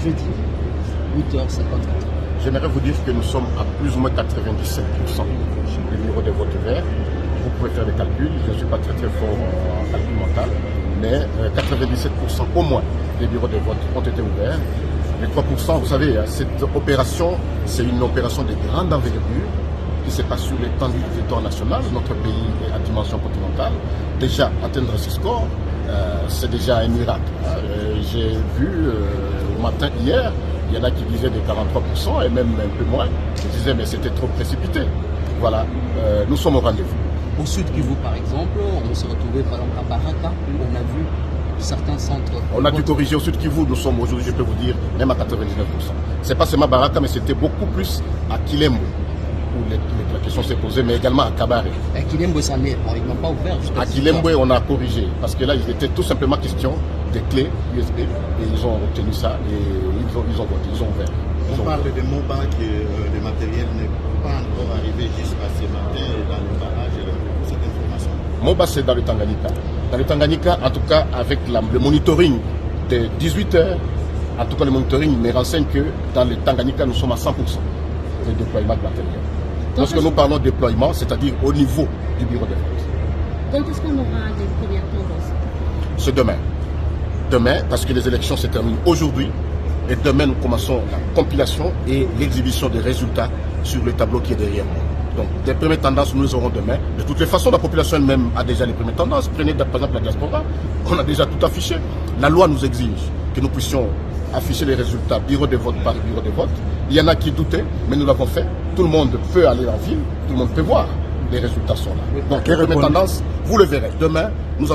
jeudi, 8h54. J'aimerais vous dire que nous sommes à plus ou moins 97% des bureaux de vote verts. Vous pouvez faire des calculs, je ne suis pas très fort en calcul mental, mais 97% au moins des bureaux de vote ont été ouverts. Les 3%, vous savez, cette opération, c'est une opération de grande envergure qui se passe sur l'étendue du territoire national. Notre pays est à dimension continentale. Déjà, atteindre ce score, c'est déjà un miracle. J'ai vu au matin hier, il y en a qui disaient des 43% et même un peu moins. Ils disaient mais c'était trop précipité. Voilà, nous sommes au rendez-vous. Au Sud Kivu, par exemple, on s'est retrouvé par exemple à Baraka, où on a vu certains centres. On a dû corriger au Sud Kivu, nous sommes aujourd'hui, je peux vous dire, même à 99%. C'est pas seulement Baraka, mais c'était beaucoup plus à Kilembo, où la question s'est posée, mais également à Kabare. À Kilembo, ça n'est ils n'ont pas ouvert. À Kilembo, on a corrigé, parce que là, il était tout simplement question des clés USB, et ils ont obtenu ça, et ils ont voté, ils ont ouvert. On parle de MOBA, que le matériel n'est pas encore arrivé jusqu'à ce matin dans le barrage, cette information. MOBA, c'est dans le Tanganyika. Dans le Tanganyika, en tout cas, avec le monitoring de 18 heures, en tout cas, le monitoring me renseigne que dans le Tanganyika, nous sommes à 100% de déploiement de matériel. Lorsque nous parlons de déploiement, c'est-à-dire au niveau du bureau de vote. Quand est-ce qu'on aura des premières tendances? C'est demain. Demain, parce que les élections se terminent aujourd'hui. Et demain, nous commençons la compilation et l'exhibition des résultats sur le tableau qui est derrière moi. Donc, des premières tendances, nous les aurons demain. De toutes les façons, la population elle-même a déjà les premières tendances. Prenez par exemple la diaspora, on a déjà tout affiché. La loi nous exige que nous puissions afficher les résultats bureau de vote par bureau de vote. Il y en a qui doutaient, mais nous l'avons fait. Tout le monde peut aller en ville, tout le monde peut voir. Les résultats sont là. Donc les premières tendances, vous le verrez. Demain, il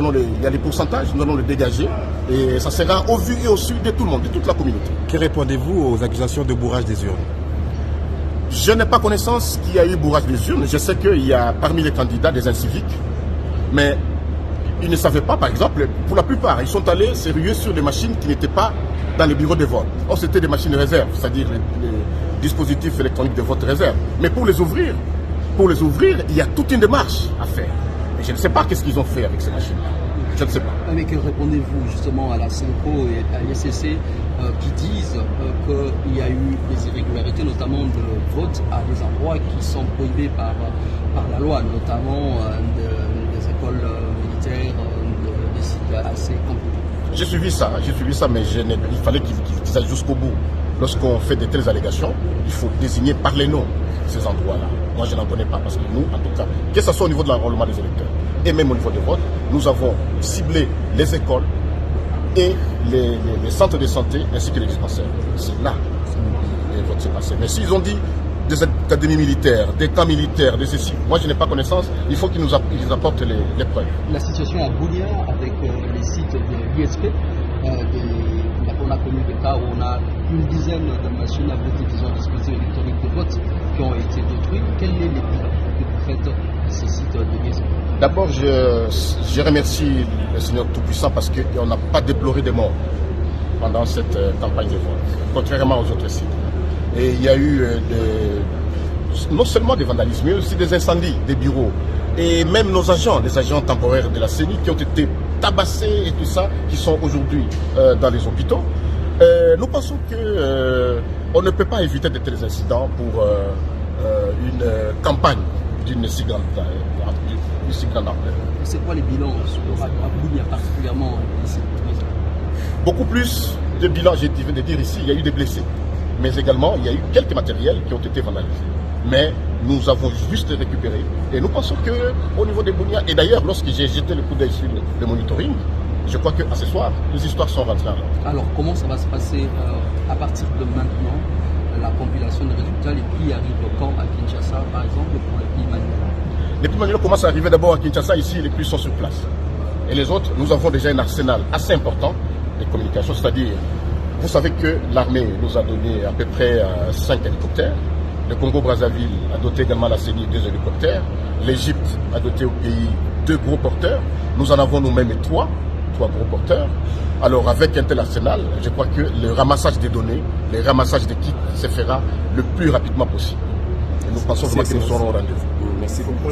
y a les pourcentages, nous allons les dégager. Et ça sera au vu et au su de tout le monde, de toute la communauté. Que répondez-vous aux accusations de bourrage des urnes? Je n'ai pas connaissance qu'il y a eu bourrage des urnes. Je sais qu'il y a parmi les candidats des inciviques. Mais ils ne savaient pas, par exemple, pour la plupart, ils sont allés se ruer sur des machines qui n'étaient pas dans les bureaux de vote. Or, c'était des machines réserves, c'est-à-dire les dispositifs électroniques de vote réserve. Mais pour les ouvrir, il y a toute une démarche à faire. Et je ne sais pas qu'est-ce qu'ils ont fait avec ces machines-là. Je ne sais pas. Mais que répondez-vous justement à la Senco et à l'ICC qui disent qu'il y a eu des irrégularités, notamment de vote à des endroits qui sont prohibés par la loi, notamment des écoles militaires, des sites assez compliqués? J'ai suivi ça, mais il fallait qu'ils aillent jusqu'au bout. Lorsqu'on fait de telles allégations, il faut désigner par les noms ces endroits-là. Moi, je n'en connais pas parce que nous, en tout cas, que ce soit au niveau de l'enrôlement des électeurs et même au niveau des votes, nous avons ciblé les écoles et les centres de santé ainsi que les dispensaires. C'est là que les votes s'est passé. Mais s'ils ont dit des académies militaires, des camps militaires, des ceci, moi je n'ai pas connaissance, il faut qu'ils nous apportent les preuves. La situation à Bounia avec les sites de l'ISP, on a connu des cas où on a une dizaine de machines à voter, disons, dispositifs électroniques de vote qui ont été détruits. Quel est le bilan que vous faites de ces sites de l'ISP? D'abord, je remercie le Seigneur Tout-Puissant parce qu'on n'a pas déploré des morts pendant cette campagne de vote, contrairement aux autres sites. Et il y a eu non seulement des vandalismes, mais aussi des incendies des bureaux. Et même nos agents, les agents temporaires de la CENI qui ont été tabassés et tout ça, qui sont aujourd'hui dans les hôpitaux. Nous pensons qu'on ne peut pas éviter de tels incidents pour une campagne d'une si grande ampleur. C'est quoi les bilans à Bounia particulièrement ici? Beaucoup plus de bilans, je viens de dire ici, il y a eu des blessés. Mais également, il y a eu quelques matériels qui ont été vandalisés. Mais nous avons juste récupéré. Et nous pensons qu'au niveau des Bounia, et d'ailleurs, lorsque j'ai jeté le coup d'œil sur le monitoring, je crois qu'à ce soir, les histoires sont rentrées en ordre. Alors, comment ça va se passer à partir de maintenant, la compilation des résultats? Les prix arrivent quand à Kinshasa, par exemple, pour les prix manuels? Les prix manuels commencent à arriver d'abord à Kinshasa. Ici, les prix sont sur place. Et les autres, nous avons déjà un arsenal assez important de communication, c'est-à-dire, vous savez que l'armée nous a donné à peu près 5 hélicoptères. Le Congo-Brazzaville a doté également la CENI 2 hélicoptères. L'Égypte a doté au pays 2 gros porteurs. Nous en avons nous-mêmes 3 gros porteurs. Alors avec un tel arsenal, je crois que le ramassage des données, le ramassage des kits se fera le plus rapidement possible. Et nous pensons vraiment que nous serons au rendez-vous. Merci beaucoup.